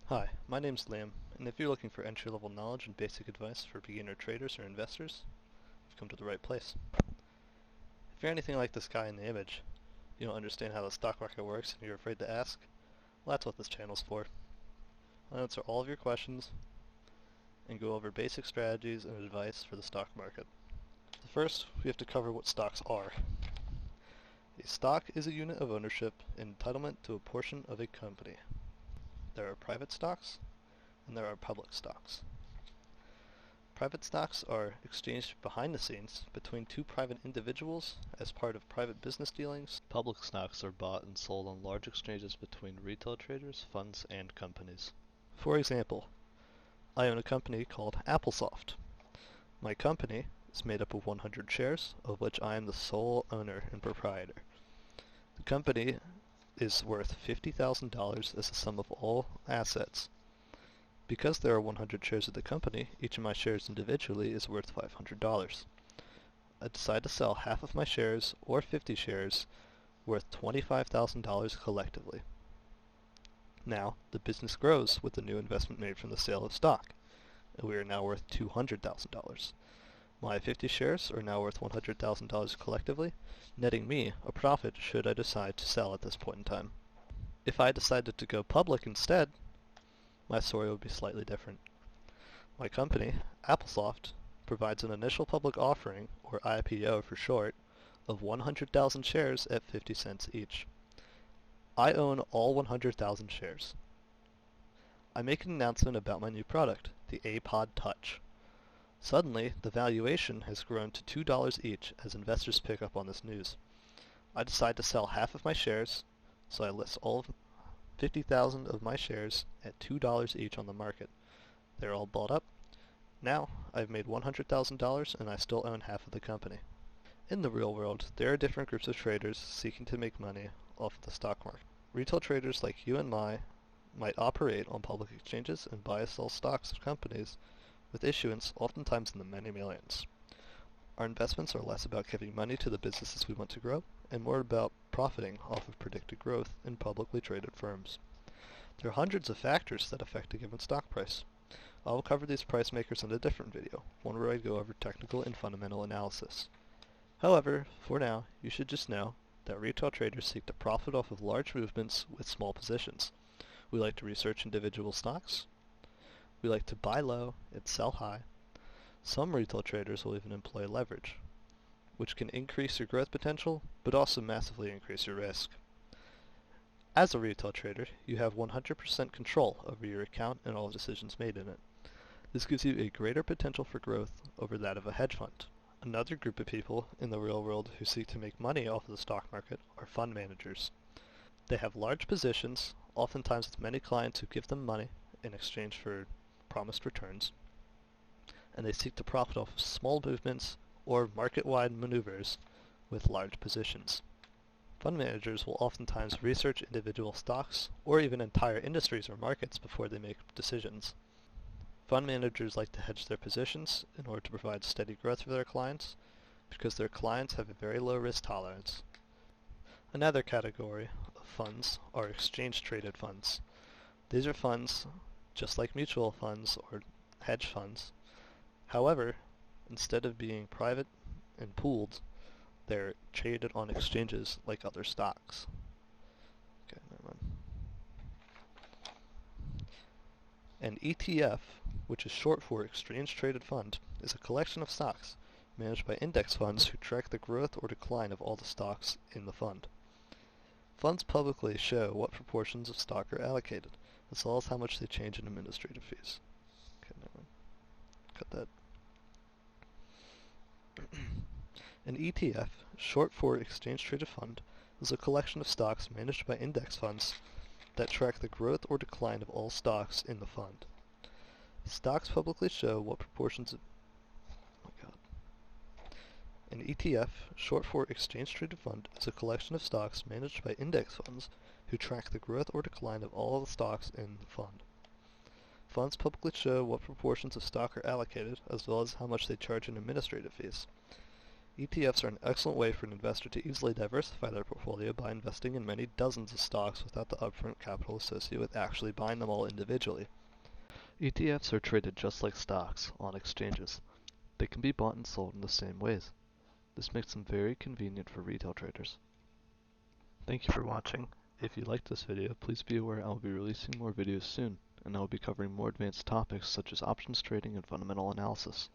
Hi, my name's Liam, and if you're looking for entry-level knowledge and basic advice for beginner traders or investors, you've come to the right place. If you're anything like this guy in the image, you don't understand how the stock market works and you're afraid to ask, well, that's what this channel's for. I'll answer all of your questions and go over basic strategies and advice for the stock market. So first, we have to cover what stocks are. A stock is a unit of ownership and entitlement to a portion of a company. There are private stocks and there are public stocks. Private stocks are exchanged behind the scenes between two private individuals as part of private business dealings. Public stocks are bought and sold on large exchanges between retail traders, funds, and companies. For example, I own a company called Applesoft. My company is made up of 100 shares, of which I am the sole owner and proprietor. The company is worth $50,000 as the sum of all assets. Because there are 100 shares of the company, each of my shares individually is worth $500. I decide to sell half of my shares, or 50 shares, worth $25,000 collectively. Now, the business grows with the new investment made from the sale of stock, and we are now worth $200,000. My 50 shares are now worth $100,000 collectively, netting me a profit should I decide to sell at this point in time. If I decided to go public instead, my story would be slightly different. My company, Applesoft, provides an initial public offering, or IPO for short, of 100,000 shares at 50 cents each. I own all 100,000 shares. I make an announcement about my new product, the iPod Touch. Suddenly, the valuation has grown to $2 each as investors pick up on this news. I decide to sell half of my shares, so I list all 50,000 of my shares at $2 each on the market. They're all bought up. Now, I've made $100,000 and I still own half of the company. In the real world, there are different groups of traders seeking to make money off of the stock market. Retail traders like you and I might operate on public exchanges and buy and sell stocks of companies with issuance oftentimes in the many millions. Our investments are less about giving money to the businesses we want to grow and more about profiting off of predicted growth in publicly traded firms. There are hundreds of factors that affect a given stock price. I will cover these price makers in a different video, one where I go over technical and fundamental analysis. However, for now, you should just know that retail traders seek to profit off of large movements with small positions. We like to research individual stocks. We like to buy low and sell high. Some retail traders will even employ leverage, which can increase your growth potential, but also massively increase your risk. As a retail trader, you have 100% control over your account and all decisions made in it. This gives you a greater potential for growth over that of a hedge fund. Another group of people in the real world who seek to make money off of the stock market are fund managers. They have large positions, oftentimes with many clients who give them money in exchange for promised returns, and they seek to profit off of small movements or market-wide maneuvers with large positions. Fund managers will oftentimes research individual stocks or even entire industries or markets before they make decisions. Fund managers like to hedge their positions in order to provide steady growth for their clients because their clients have a very low risk tolerance. Another category of funds are exchange-traded funds. These are funds just like mutual funds or hedge funds. However, instead of being private and pooled, they're traded on exchanges like other stocks. Okay, never mind. An ETF, which is short for Exchange Traded Fund, is a collection of stocks managed by index funds who track the growth or decline of all the stocks in the fund. Funds publicly show what proportions of stock are allocated, as well as how much they change in administrative fees. Okay, never mind. Cut that. An ETF, short for Exchange Traded Fund, is a collection of stocks managed by index funds that track the growth or decline of all stocks in the fund. Stocks publicly show what proportions of... Oh my god. An ETF, short for Exchange Traded Fund, is a collection of stocks managed by index funds who track the growth or decline of all the stocks in the fund. Funds publicly show what proportions of stock are allocated, as well as how much they charge in administrative fees. ETFs are an excellent way for an investor to easily diversify their portfolio by investing in many dozens of stocks without the upfront capital associated with actually buying them all individually. ETFs are traded just like stocks on exchanges. They can be bought and sold in the same ways. This makes them very convenient for retail traders. Thank you for watching. If you liked this video, please be aware I will be releasing more videos soon, and I will be covering more advanced topics such as options trading and fundamental analysis.